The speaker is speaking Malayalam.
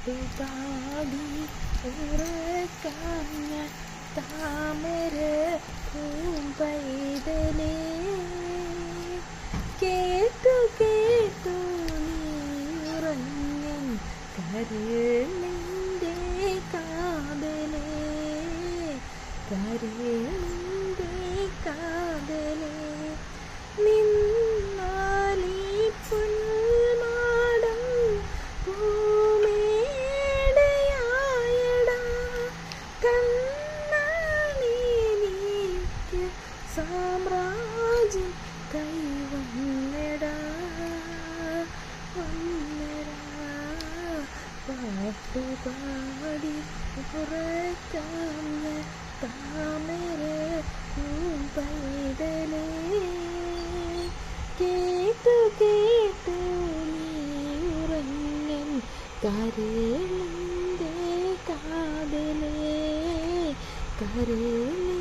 പാട്ടുപാടി ഉറക്കാം ഞാൻ താമര പൂമ്പൈതലേ. കേട്ടു കേട്ടു നീ ഉറങ്ങൻ കരളിൻ്റെ കാതലേ, കരളിൻ്റെ കാതലേ. നിന്നാലീ പുൽമാടം പൂമേടയായടാ, കണ്ണാണീക്ക് സാമ്രാജ്യം കൈവന്നടാ, വന്നടാ. പാട്ടുപാടി ഉറക്കാം ഞാൻ താമര പൂമ്പൈതലേ. കേട്ടു കേട്ടു നീ ഉറങ്ങൻ കരളിൻ്റെ കാതലേ, കരളിൻ്റെ